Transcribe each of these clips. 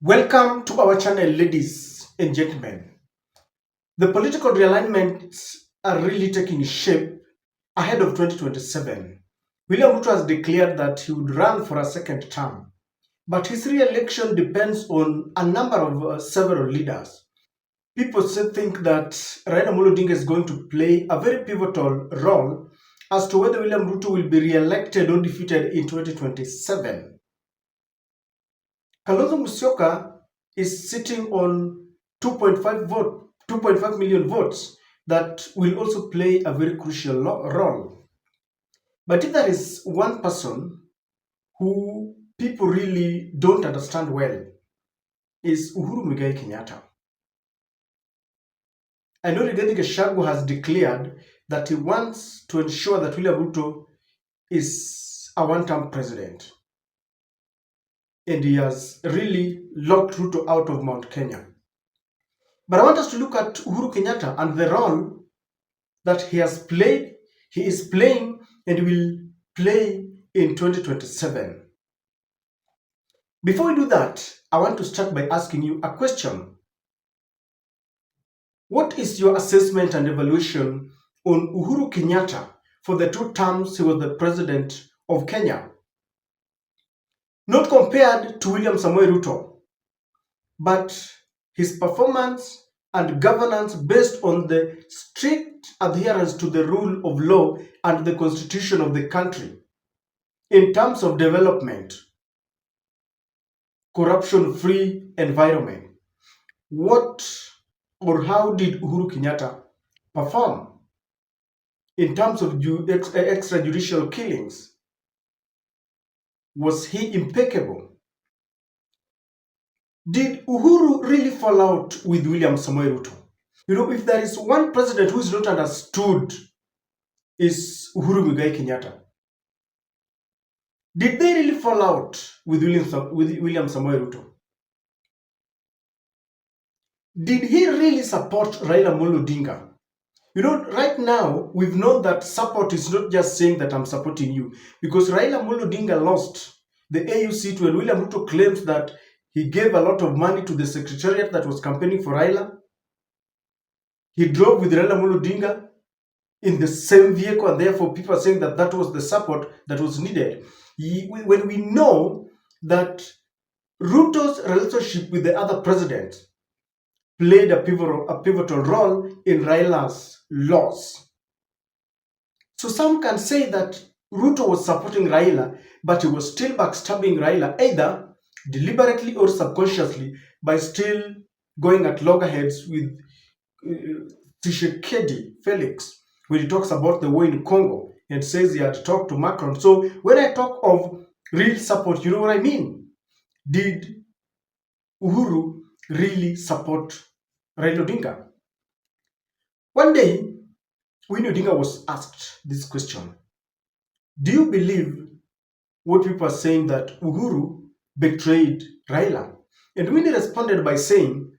Welcome to our channel, ladies and gentlemen. The political realignments are really taking shape ahead of 2027. William Ruto has declared that he would run for a second term, but his re-election depends on a number of several leaders. People still think that Raila Amolo Odinga is going to play a very pivotal role as to whether William Ruto will be re-elected or defeated in 2027. Kalonzo Musyoka is sitting on 2.5 million votes that will also play a very crucial role. But if there is one person who people really don't understand well, is Uhuru Muigai Kenyatta. I know Rigathi Gachagua has declared that he wants to ensure that William Ruto is a one-term president, and he has really locked Ruto out of Mount Kenya. But I want us to look at Uhuru Kenyatta and the role that he has played, he is playing, and will play in 2027. Before we do that, I want to start by asking you a question. What is your assessment and evaluation on Uhuru Kenyatta for the 2 terms he was the president of Kenya? Not compared to William Samoei Ruto, but his performance and governance based on the strict adherence to the rule of law and the constitution of the country in terms of development, corruption-free environment. What or how did Uhuru Kenyatta perform in terms of extrajudicial killings? Was he impeccable? Did Uhuru really fall out with William Samoei Ruto? If there is one president who is not understood, is Uhuru Muigai Kenyatta. Did they really fall out with William Samoei Ruto? Did he really support Raila Amolo Odinga? Right now, we've known that support is not just saying that I'm supporting you, because Raila Amolo Odinga lost the AU seat when William Ruto claims that he gave a lot of money to the secretariat that was campaigning for Raila. He drove with Raila Amolo Odinga in the same vehicle, and therefore people are saying that that was the support that was needed. When we know that Ruto's relationship with the other presidents played a pivotal role in Raila's loss. So some can say that Ruto was supporting Raila, but he was still backstabbing Raila, either deliberately or subconsciously, by still going at loggerheads with Tshisekedi Felix when he talks about the war in Congo and says he had talked to Macron. So when I talk of real support, you know what I mean? Did Uhuru really support Raila Odinga? One day, Winnie Odinga was asked this question: do you believe what people are saying that Uhuru betrayed Raila? And Winnie responded by saying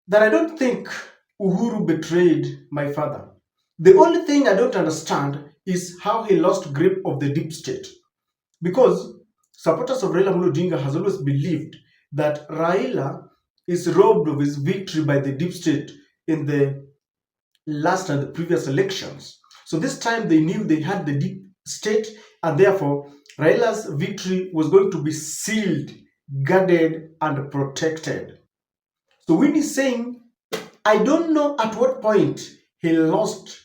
that I don't think Uhuru betrayed my father. The only thing I don't understand is how he lost grip of the deep state. Because supporters of Raila Amolo Odinga has always believed that Raila is robbed of his victory by the deep state in the last and the previous elections. So this time they knew they had the deep state, and therefore Raila's victory was going to be sealed, guarded, and protected. So when he's saying, I don't know at what point he lost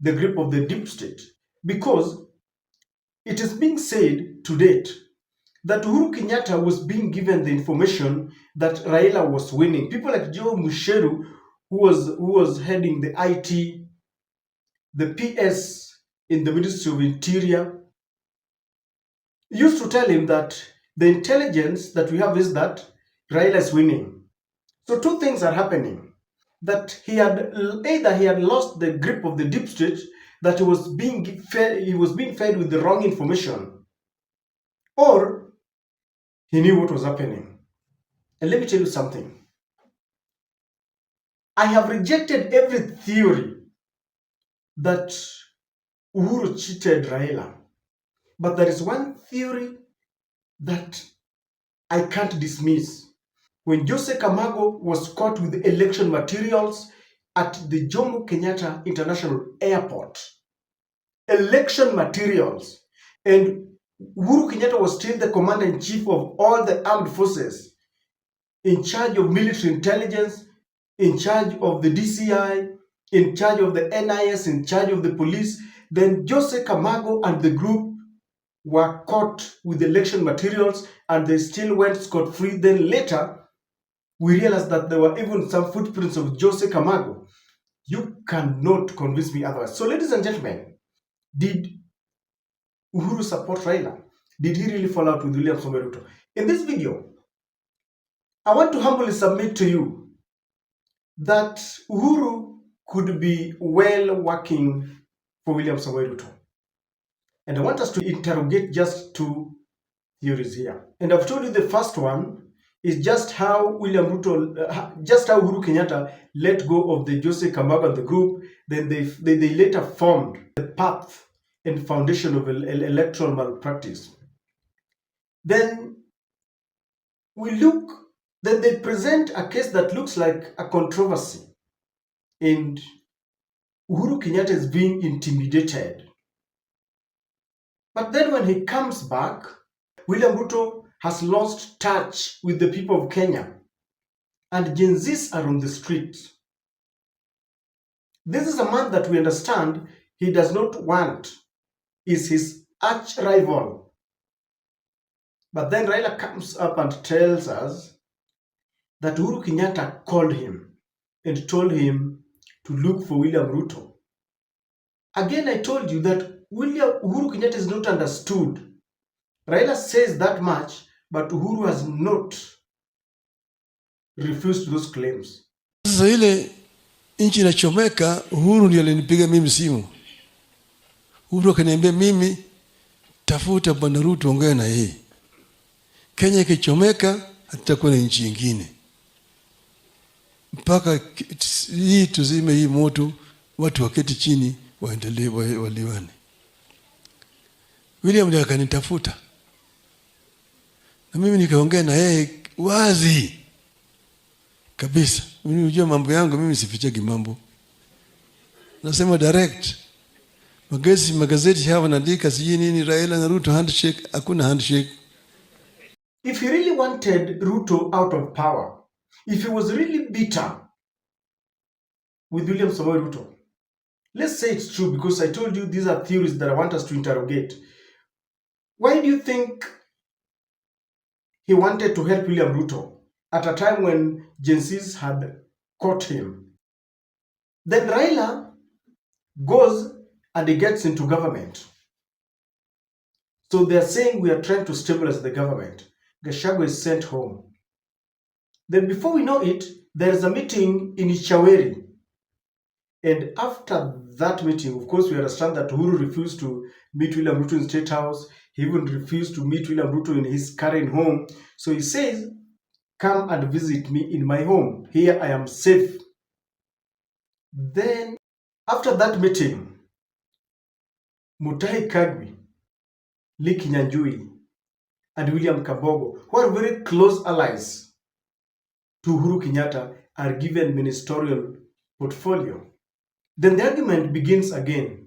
the grip of the deep state, because it is being said to date that Uhuru Kenyatta was being given the information that Raila was winning. People like Joe Musheru, who was heading the IT, the PS in the Ministry of Interior, used to tell him that the intelligence that we have is that Raila is winning. So two things are happening: that either he had lost the grip of the deep state, that he was being fed with the wrong information, or he knew what was happening. And let me tell you something. I have rejected every theory that Uhuru cheated Raila. But there is one theory that I can't dismiss. when Jose Camargo was caught with election materials at the Jomo Kenyatta International Airport. Election materials. And Uhuru Kenyatta was still the commander-in-chief of all the armed forces, in charge of military intelligence, in charge of the DCI, in charge of the NIS, in charge of the police. Then Jose Camargo and the group were caught with election materials and they still went scot-free. Then later, we realized that there were even some footprints of Jose Camargo. You cannot convince me otherwise. So, ladies and gentlemen, did Uhuru support Raila? Did he really fall out with William Samoei Ruto? In this video, I want to humbly submit to you that Uhuru could be well working for William Samoei Ruto. And I want us to interrogate just two theories here. And I've told you the first one is just how just how Uhuru Kenyatta let go of the Jose Camargo and the group. Then they later formed the path and foundation of electoral malpractice. Then then they present a case that looks like a controversy. And Uhuru Kenyatta is being intimidated. But then when he comes back, William Ruto has lost touch with the people of Kenya, and Gen Zs are on the street. This is a man that we understand he does not want, is his arch rival. But then Raila comes up and tells us that Uhuru Kenyatta called him and told him to look for William Ruto. Again, I told you that Uhuru Kenyatta is not understood. Raila says that much, but Uhuru has not refused those claims. Sasa ile nchi inachomeka, Uhuru ndiye alinipiga mimi simu. Uhuru akaniambia mimi tafuta bwana Ruto ongea na yeye. Kenya ikichomeka hatakuwa na nchi nyingine. Mpaka hii tuzime hii moto, watu waketi chini waendelee waliwane. William ndiye akanitafuta. Na mimi nikaongea na yeye wazi kabisa. Mimi unajua mambo yangu, mimi sifichagi mambo. Nasema direct. Magazeti hapa naandika siji nini Raila na Ruto handshake, hakuna handshake. If he really wanted Ruto out of power, if he was really bitter with William Samoei Ruto, let's say it's true, because I told you these are theories that I want us to interrogate. Why do you think he wanted to help William Ruto at a time when Gen Zs had caught him? Then Raila goes and he gets into government. So they're saying we are trying to stabilize the government. Gachagua is sent home. Then before we know it, there's a meeting in Ichaweri. And after that meeting, of course, we understand that Uhuru refused to meet William Ruto in State House. He even refused to meet William Ruto in his current home. So he says, come and visit me in my home. Here I am safe. Then, after that meeting, Mutahi Kagwe, Lee Kinyanjui, and William Kabogo, who are very close allies to Uhuru Kenyatta, are given ministerial portfolio. Then the argument begins again.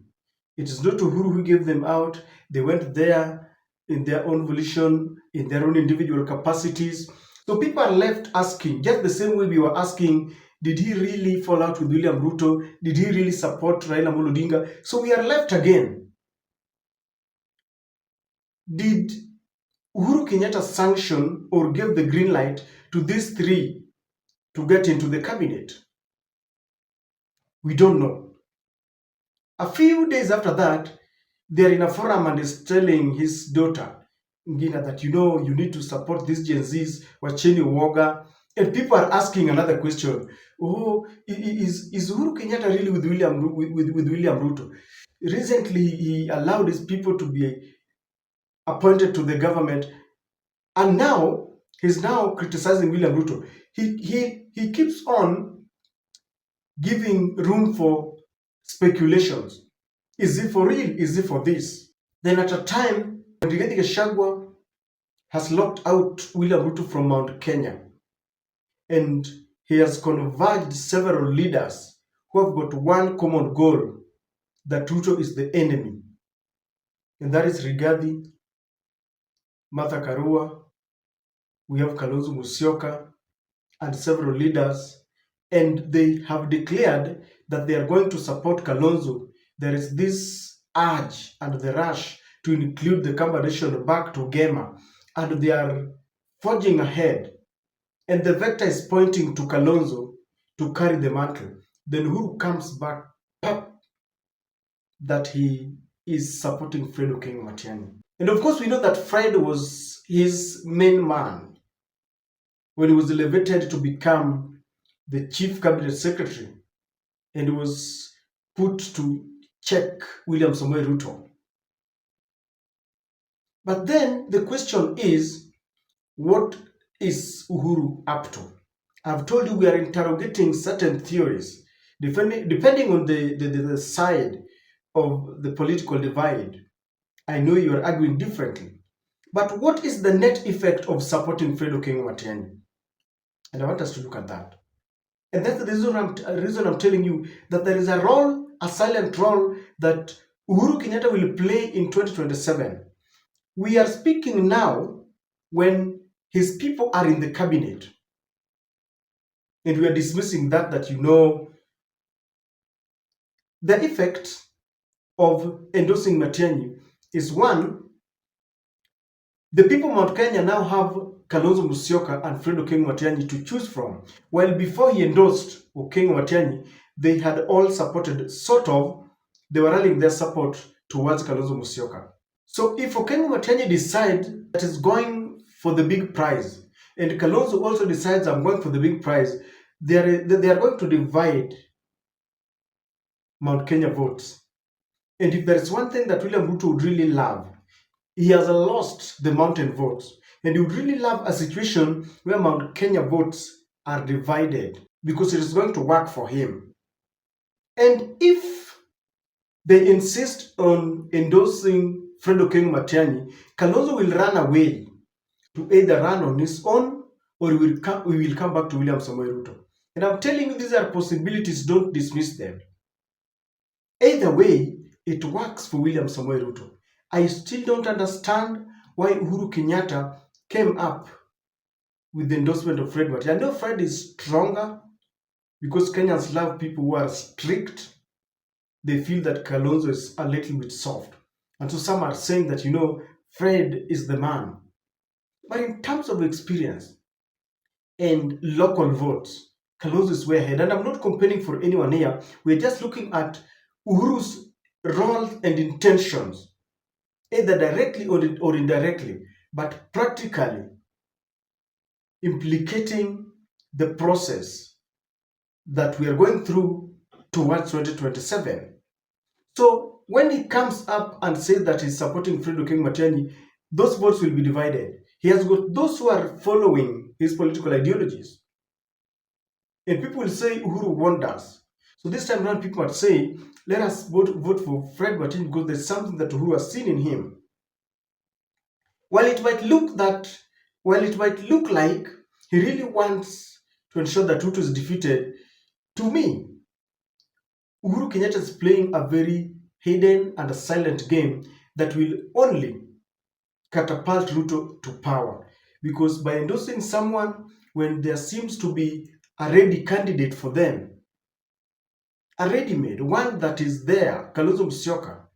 It is not Uhuru who gave them out. They went there in their own volition, in their own individual capacities. So people are left asking, just the same way we were asking, did he really fall out with William Ruto? Did he really support Raila Odinga? So we are left again. Did Uhuru Kenyatta sanction or give the green light to these three to get into the cabinet? We don't know. A few days after that, they're in a forum and is telling his daughter, Ngina, that you need to support these Gen Zs, wacheni uoga. And people are asking another question. Oh, is Uhuru Kenyatta really with William Ruto? Recently, he allowed his people to be appointed to the government, and now he's now criticizing William Ruto. He keeps on giving room for speculations. Is it for real? Is it for this? Then at a time when Rigathi Gachagua has locked out William Ruto from Mount Kenya, and he has converged several leaders who have got one common goal, that Ruto is the enemy, and that is Rigathi, Martha Karua, we have Kalonzo Musyoka, and several leaders, and they have declared that they are going to support Kalonzo. There is this urge and the rush to include the Kamba Nation back to Gema, and they are forging ahead. And the vector is pointing to Kalonzo to carry the mantle. Then who comes back up that he is supporting Fredo King Matiangi? And of course, we know that Fred was his main man when he was elevated to become the chief cabinet secretary and was put to check William Samoei Ruto. But then the question is, what is Uhuru up to? I've told you we are interrogating certain theories, depending on the side of the political divide. I know you are arguing differently. But what is the net effect of supporting Fredo King Matiang'i? And I want us to look at that. And that's the reason I'm telling you that there is a role, a silent role, that Uhuru Kenyatta will play in 2027. We are speaking now when his people are in the cabinet. And we are dismissing that you know the effect of endorsing Matiang'i is one, the people of Mount Kenya now have Kalonzo Musyoka and Fredo King Matiang'i to choose from. While before he endorsed King Matiang'i, they had all supported, sort of, they were rallying their support towards Kalonzo Musyoka. So if King Matiang'i decides that he's going for the big prize, and Kalonzo also decides I'm going for the big prize, they are going to divide Mount Kenya votes. And if there is one thing that William Ruto would really love, he has lost the mountain votes. And he would really love a situation where Mount Kenya votes are divided because it is going to work for him. And if they insist on endorsing Fredo King Matiang'i, Kalonzo will run away to either run on his own or we will come back to William Samoei Ruto. And I'm telling you, these are possibilities, don't dismiss them. Either way, it works for William Samoei Ruto. I still don't understand why Uhuru Kenyatta came up with the endorsement of Fred Matiang'i. I know Fred is stronger because Kenyans love people who are strict. They feel that Kalonzo is a little bit soft. And so some are saying that, Fred is the man. But in terms of experience and local votes, Kalonzo is way ahead. And I'm not comparing for anyone here. We're just looking at Uhuru's role and intentions, either directly or indirectly, but practically implicating the process that we are going through towards 2027. So when he comes up and says that he's supporting Fredo King Matiang'i, those votes will be divided. He has got those who are following his political ideologies. And people will say Uhuru won us. So this time around, people might say, let us vote for Fred Matiang'i because there's something that Uhuru has seen in him. While it might look like he really wants to ensure that Ruto is defeated, to me, Uhuru Kenyatta is playing a very hidden and a silent game that will only catapult Ruto to power. Because by endorsing someone when there seems to be a ready candidate for them, a ready-made, one that is there, Kalonzo Musyoka,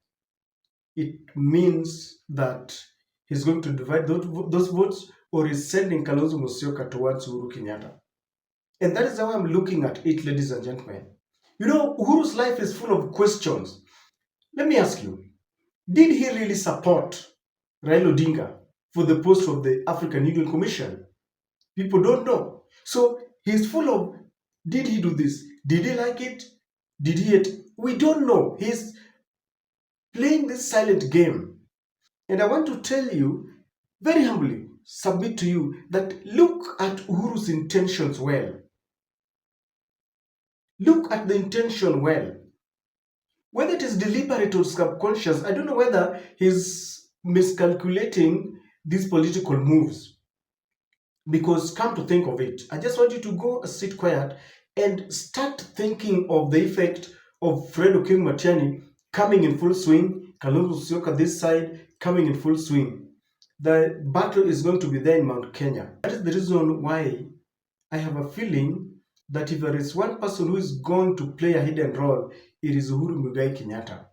it means that he's going to divide those votes or is sending Kalonzo Musyoka towards Uhuru Kenyatta. And that is how I'm looking at it, ladies and gentlemen. Uhuru's life is full of questions. Let me ask you, did he really support Raila Odinga for the post of the African Union Commission? People don't know. So he's full of, did he do this? Did he like it? Did he hate? We don't know. He's playing this silent game. And I want to tell you, very humbly, submit to you that look at Uhuru's intentions well. Look at the intention well. Whether it is deliberate or subconscious, I don't know whether he's miscalculating these political moves. Because come to think of it, I just want you to go sit quiet and start thinking of the effect of Fredo King Matiani coming in full swing, Kalonzo Musyoka this side coming in full swing. The battle is going to be there in Mount Kenya. That is the reason why I have a feeling that if there is one person who is going to play a hidden role, it is Uhuru Muigai Kenyatta.